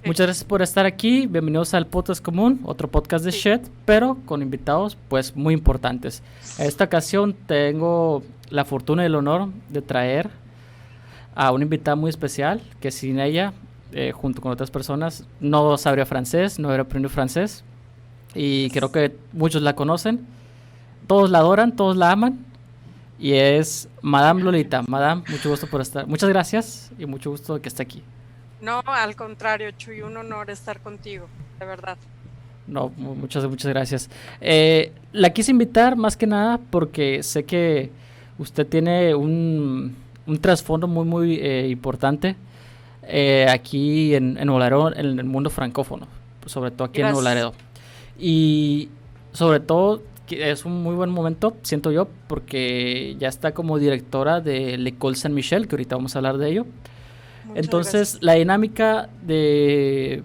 Sí, Muchas gracias por estar aquí. Bienvenidos al Podcast Común, otro podcast de sí. Shed, pero con invitados pues muy importantes. En esta ocasión tengo la fortuna y el honor de traer a una invitada muy especial que sin ella, junto con otras personas, no sabría francés, no habría aprendido francés y creo Es- que muchos la conocen. Todos la adoran, todos la aman y es Madame Lolita. Madame, mucho gusto por estar. Muchas gracias y mucho gusto de que esté aquí. No, al contrario, Chuy, un honor estar contigo, de verdad. No, muchas gracias. La quise invitar más que nada porque sé que usted tiene un trasfondo muy importante aquí en Nuevo Laredo, en el mundo francófono, sobre todo aquí en Nuevo Gracias. Laredo. Y sobre todo que es un muy buen momento, siento yo, porque ya está como directora de l'École Saint-Michel, que ahorita vamos a hablar de ello. Muchas Entonces, gracias. la dinámica del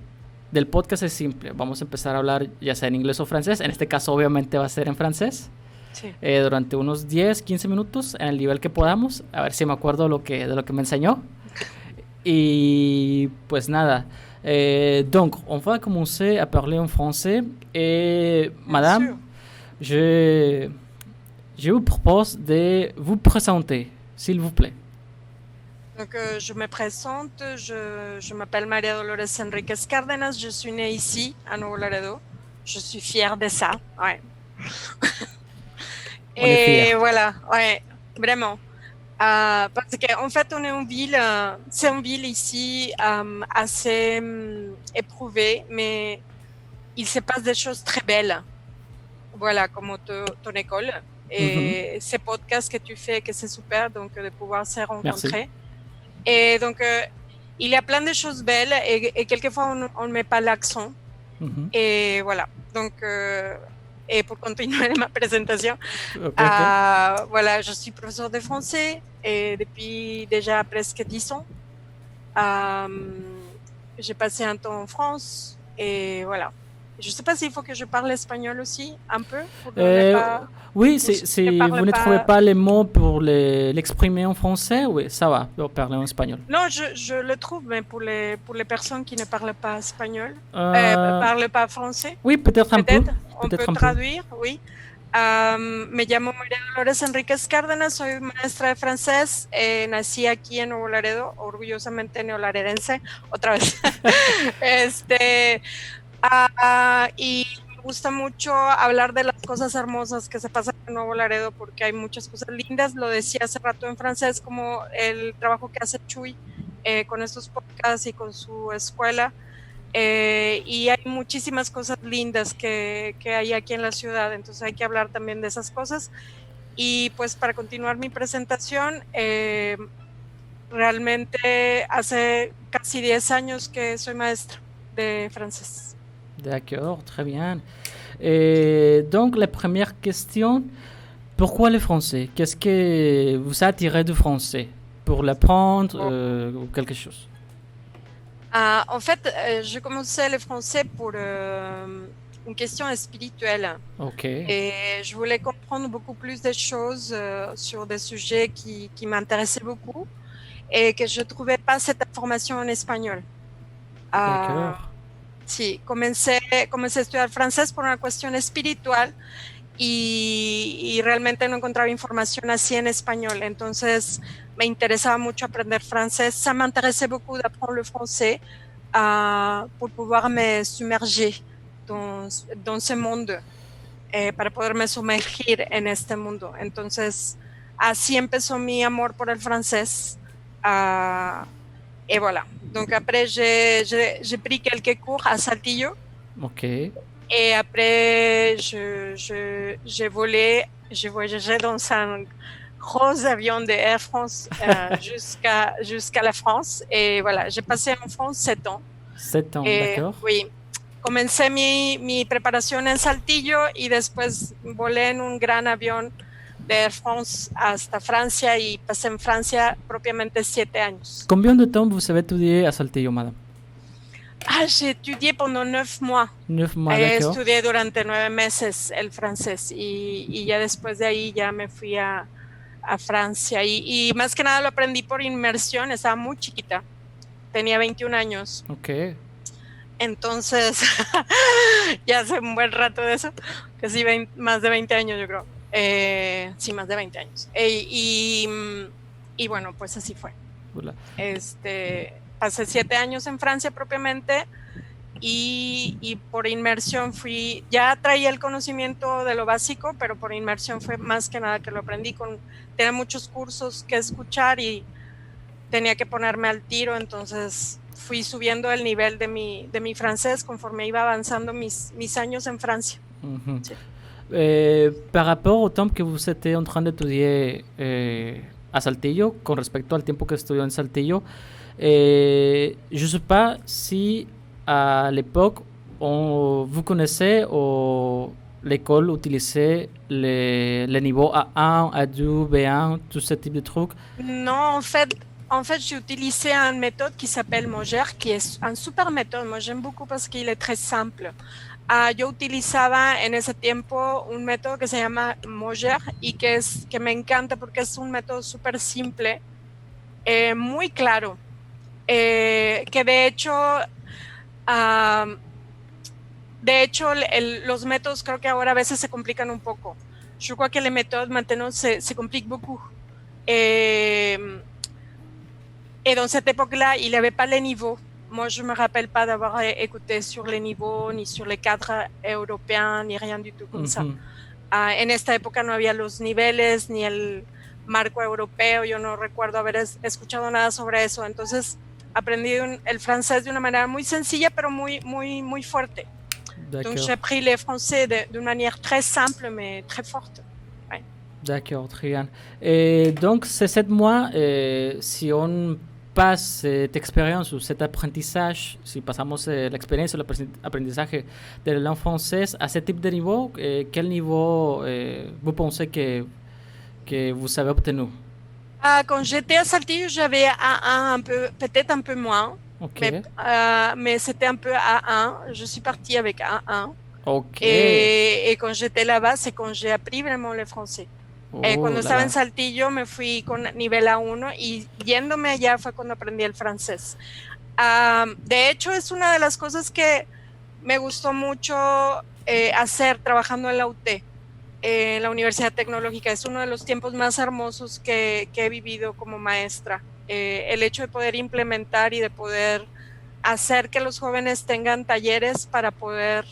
podcast es simple. Vamos a empezar a hablar ya sea en inglés o francés. En este caso, obviamente, va a ser en francés. Sí, Durante unos 10, 15 minutos, en el nivel que podamos. A ver si me acuerdo de lo que me enseñó. Y pues nada. Donc, on va commencer à parler en français. Et bien madame, sûr. je, je vous propose de vous présenter, s'il vous plaît. Donc, je me présente, je m'appelle María Dolores Enriquez Cárdenas, je suis née ici, à Nuevo Laredo. Je suis fière de ça, ouais. On est Et fiers. voilà, ouais, vraiment. Parce qu'en fait, on est en ville, c'est une ville ici assez éprouvée, mais il se passe des choses très belles. Voilà, comme ton école. Mhm. Et ces podcasts que tu fais, que c'est super, donc de pouvoir se Merci. rencontrer. Et donc, il y a plein de choses belles et quelquefois, on ne met pas l'accent. Mhm. Et voilà. Donc, et pour continuer ma présentation, Ok, ok. voilà, je suis professeur de français et depuis déjà presque 10 ans. J'ai passé un temps en France et voilà. Je ne sais pas s'il faut que je parle espagnol aussi, un peu, pour ne Euh, pas. oui, Pour ceux qui ne si parlent vous ne trouvez pas. pas les mots pour l'exprimer en français, oui, ça va, pour parler en espagnol. Non, je le trouve, mais pour les personnes qui ne parlent pas espagnol, Euh, parlent pas français, oui, peut-être un peu, peut-être, on peut peut-être un peu. traduire, oui. Me llamo María Dolores Enríquez Cárdenas, soy maestra de francés, nací aquí en Nuevo Laredo, orgullosamente neolaredense, otra vez. este, y me gusta mucho hablar de las cosas hermosas que se pasan en Nuevo Laredo porque hay muchas cosas lindas. Lo decía hace rato en francés, como el trabajo que hace Chuy con estos podcasts y con su escuela. Y hay muchísimas cosas lindas que hay aquí en la ciudad, entonces hay que hablar también de esas cosas. Y pues para continuar mi presentación, realmente hace casi 10 años que soy maestra de francés. D'accord, très bien. Et donc, la première question, pourquoi le français? Qu'est-ce que vous a attiré du français? Pour l'apprendre ou quelque chose? En fait, je commençais le français pour une question spirituelle. Ok, Et je voulais comprendre beaucoup plus de choses sur des sujets qui m'intéressaient beaucoup et que je ne trouvais pas cette information en espagnol. Uh, d'accord. sí, comencé a estudiar francés por una cuestión espiritual y realmente no encontraba información así en español. Entonces me interesaba mucho aprender francés. Ça m'intéressait beaucoup d'apprendre le français pour pouvoir me sumerger dans ce monde, para poderme sumergir en este mundo. Entonces así empezó mi amor por el francés. Et voilà. Donc après, j'ai pris quelques cours à Saltillo. Ok. Et après, j'ai volé, j'ai voyagé dans un gros avion de Air France jusqu'à la France. Et voilà, j'ai passé en France 7 ans. 7 ans, Et d'accord. oui, comencé mi preparación en Saltillo y después volé en un gran avión de Air France hasta Francia y pasé en Francia propiamente 7 años. Combien de temps vous avez étudié à Saltillo, madame? J'ai étudié pendant 9 mois. 9 mois, d'accord. Estudié durante 9 meses el francés y ya después de ahí ya me fui a Francia y más que nada lo aprendí por inmersión, estaba muy chiquita, tenía 21 años. Ok. Entonces, ya hace un buen rato de eso, casi más de 20 años yo creo. Sí, más de 20 años. Y bueno, pues así fue. Hola. Pasé 7 años en Francia propiamente y por inmersión ya traía el conocimiento de lo básico, pero por inmersión fue más que nada que lo aprendí. Tenía muchos cursos que escuchar y tenía que ponerme al tiro, entonces fui subiendo el nivel de mi francés conforme iba avanzando mis años en Francia. Mm-hmm. Sí. Par rapport au temps que vous étiez en train d'étudier à Saltillo, con respecto al tiempo que estudió en Saltillo, je ne sais pas si à l'époque vous connaissez ou l'école utilisait les niveaux A1, A2, B1, tout ce type de trucs. Non, en fait, j'ai utilisé une méthode qui s'appelle Moger, qui est une super méthode. Moi, j'aime beaucoup parce qu'il est très simple. Yo utilizaba en ese tiempo un método que se llama Moger y que me encanta porque es un método súper simple, muy claro, que los métodos creo que ahora a veces se complican un poco. Je crois que les méthodes maintenant se compliquent beaucoup. Et dans cette époque-là, il n'y avait pas les niveaux. Moi, je ne me rappelle pas d'avoir écouté sur les niveaux, ni sur les cadres européens, ni rien du tout comme ça. En esta época no había los niveles, ni el marco europeo. Yo no recuerdo haber escuchado nada sobre eso. Entonces, aprendí el francés de una manera muy sencilla, pero muy, muy, muy fuerte. Donc, j'ai appris le français d'une manière très simple, mais très forte. Ouais. D'accord, très bien. Donc, ces 7 mois, si on passe cette expérience ou cet apprentissage, si pasamos l'expérience ou l'apprentissage de la langue française à ce type de niveau, quel niveau vous pensez que vous avez obtenu? Quand j'étais à Saltillo, j'avais A1 peut-être un peu moins. Okay. Mais c'était un peu A1. Je suis partie avec A1. Okay. Et quand j'étais là-bas, c'est quand j'ai appris vraiment le français. Cuando estaba en Saltillo me fui con nivel A1 y yéndome allá fue cuando aprendí el francés. De hecho, es una de las cosas que me gustó mucho hacer trabajando en la UT, en la Universidad Tecnológica. Es uno de los tiempos más hermosos que he vivido como maestra. El hecho de poder implementar y de poder hacer que los jóvenes tengan talleres para poder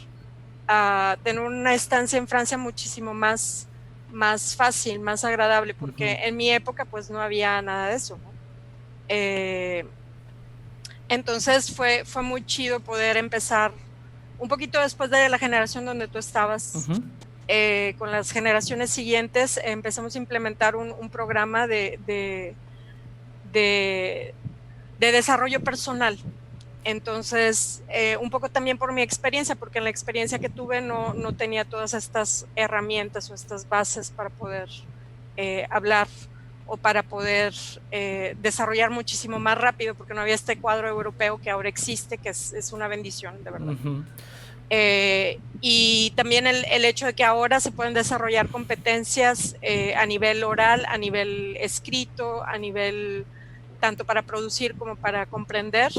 tener una estancia en Francia muchísimo más fácil, más agradable, porque en mi época pues no había nada de eso, ¿no? Entonces fue muy chido poder empezar un poquito después de la generación donde tú estabas. Con las generaciones siguientes empezamos a implementar un programa de desarrollo personal. Entonces, un poco también por mi experiencia, porque en la experiencia que tuve no tenía todas estas herramientas o estas bases para poder hablar o para poder desarrollar muchísimo más rápido, porque no había este cuadro europeo que ahora existe, que es una bendición, de verdad. Y también el hecho de que ahora se pueden desarrollar competencias a nivel oral, a nivel escrito, a nivel tanto para producir como para comprender,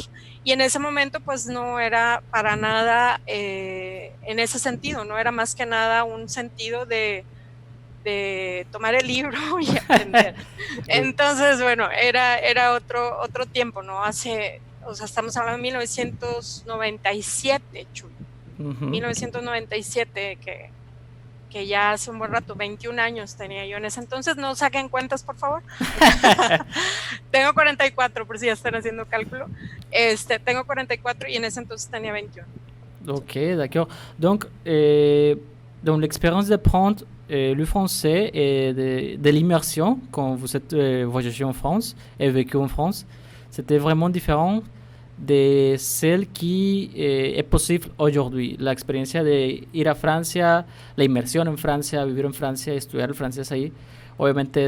y en ese momento pues no era para nada en ese sentido, no era más que nada un sentido de tomar el libro y aprender. Entonces, bueno, era otro tiempo, ¿no? Estamos hablando de 1997, Chuy. 1997, que ya hace un buen rato, 21 años tenía yo en ese entonces. No saquen cuentas, por favor. Tengo 44, por si ya están haciendo cálculo. Tengo 44 y en ese entonces tenía 21. Ok, d'accord. Donc, dans l'expérience d'apprendre le français et de l'immersion quand vous êtes voyagé en France et vécu en France, c'était vraiment différent de celle qui est possible aujourd'hui. La experiencia de ir a Francia, la inmersión en Francia, vivir en Francia, estudiar el francés ahí, obviamente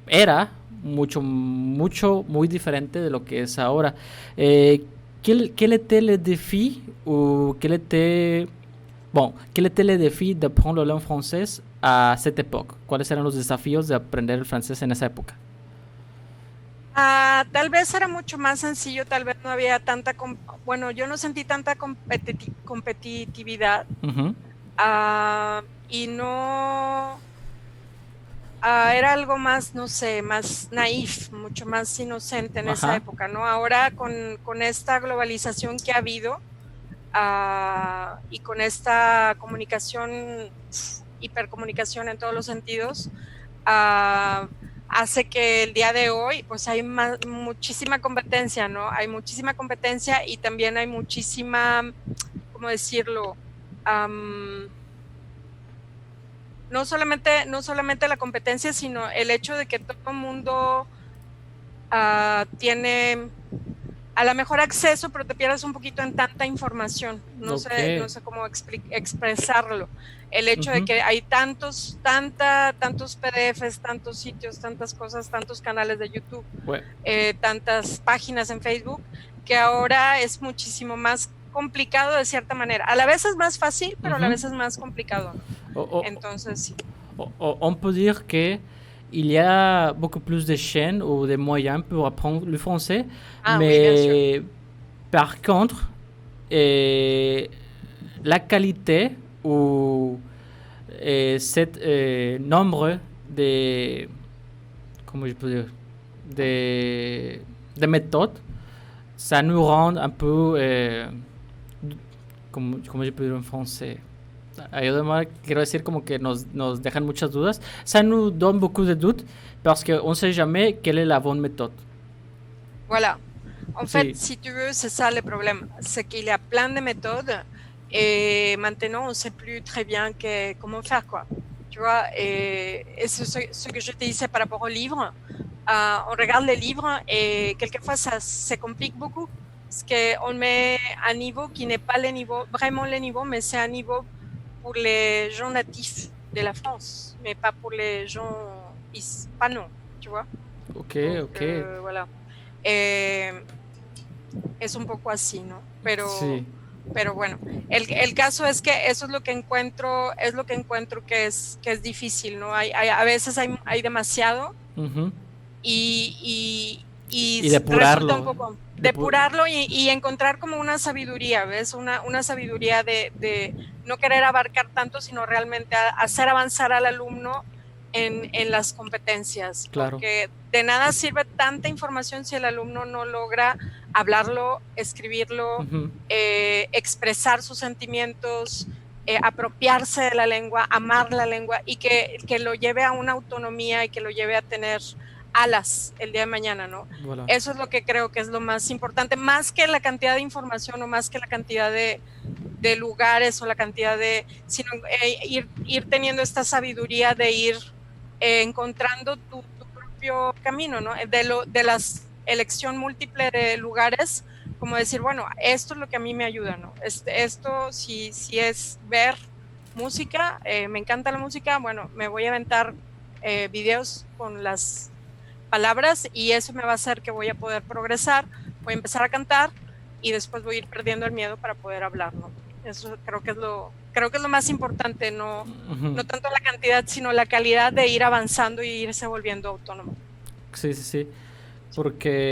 era muy diferente de lo que es ahora. Quel était le défi ou quel était le défi d'apprendre la langue française à cette époque? ¿Cuáles eran los desafíos de aprender el francés en esa época? Tal vez era mucho más sencillo, tal vez no había tanta, bueno, yo no sentí tanta competitividad, Ujú. y no, era algo más, no sé, más naif, mucho más inocente en esa Ajá. época, ¿no? Ahora con esta globalización que ha habido, y con esta comunicación, hipercomunicación en todos los sentidos, uh, hace que el día de hoy pues hay muchísima competencia, ¿no? Hay muchísima competencia y también hay muchísima, ¿cómo decirlo? Um, no solamente la competencia, sino el hecho de que todo el mundo tiene a lo mejor acceso, pero te pierdes un poquito en tanta información. No Ok. sé, no sé cómo expresarlo. El hecho de Ujú. que hay tantos PDFs, tantos sitios, tantas cosas, tantos canales de YouTube, Ouais. tantas páginas en Facebook, que ahora es muchísimo más complicado de cierta manera. A la vez es más fácil, pero a la Ujú. vez es más complicado, ¿no? O- o- Entonces, sí. on peut dire que il y a beaucoup plus de chaînes ou de moyens pour apprendre le français, Ah, oui, bien sûr. mais par contre, euh, la qualité ou cet nombre de, comment je peux dire, de, de méthodes, ça nous rend un peu, comment je peux dire en français, ayúdame, quiero decir como que nos dejan muchas dudas. Ça nous donne beaucoup de doutes parce qu'on ne sait jamais quelle est la bonne méthode. Voilà. En fait, Sí. si tu veux, c'est ça le problème. C'est qu'il y a plein de méthodes et maintenant, on ne sait plus très bien comment faire, quoi. Tu vois, et c'est ce que je te disais par rapport aux livres. On regarde les livres et quelquefois, ça se complique beaucoup parce qu'on met un niveau qui n'est pas le niveau, vraiment le niveau, mais c'est un niveau pour les gens natifs de la France, mais pas pour les gens hispanos, tu vois. Ok, Donc, ok. voilà. Eh, es un poco así, ¿no? Sí. Pero bueno, el caso es que eso es lo que encuentro que es difícil, ¿no? A veces hay demasiado Ujú. y Y resulta un depurarlo. poco depurarlo y encontrar como una sabiduría, ¿ves? Una sabiduría de no querer abarcar tanto, sino realmente hacer avanzar al alumno en las competencias, Claro. porque de nada sirve tanta información si el alumno no logra hablarlo, escribirlo, Ujú. expresar sus sentimientos, apropiarse de la lengua, amar la lengua y que lo lleve a una autonomía y que lo lleve a tener alas el día de mañana, ¿no? Voilà. Eso es lo que creo que es lo más importante, más que la cantidad de información o más que la cantidad de lugares o la cantidad sino ir teniendo esta sabiduría de ir encontrando tu propio camino, ¿no? De las elección múltiple de lugares, como decir, bueno, esto es lo que a mí me ayuda, ¿no? Esto, si es ver música, me encanta la música, bueno, me voy a aventar videos con las palabras y eso me va a hacer que voy a poder progresar, voy a empezar a cantar y después voy a ir perdiendo el miedo para poder hablar, ¿no? Eso creo que es lo más importante, Ujú. no tanto la cantidad, sino la calidad de ir avanzando y irse volviendo autónomo. Sí, sí, sí. Porque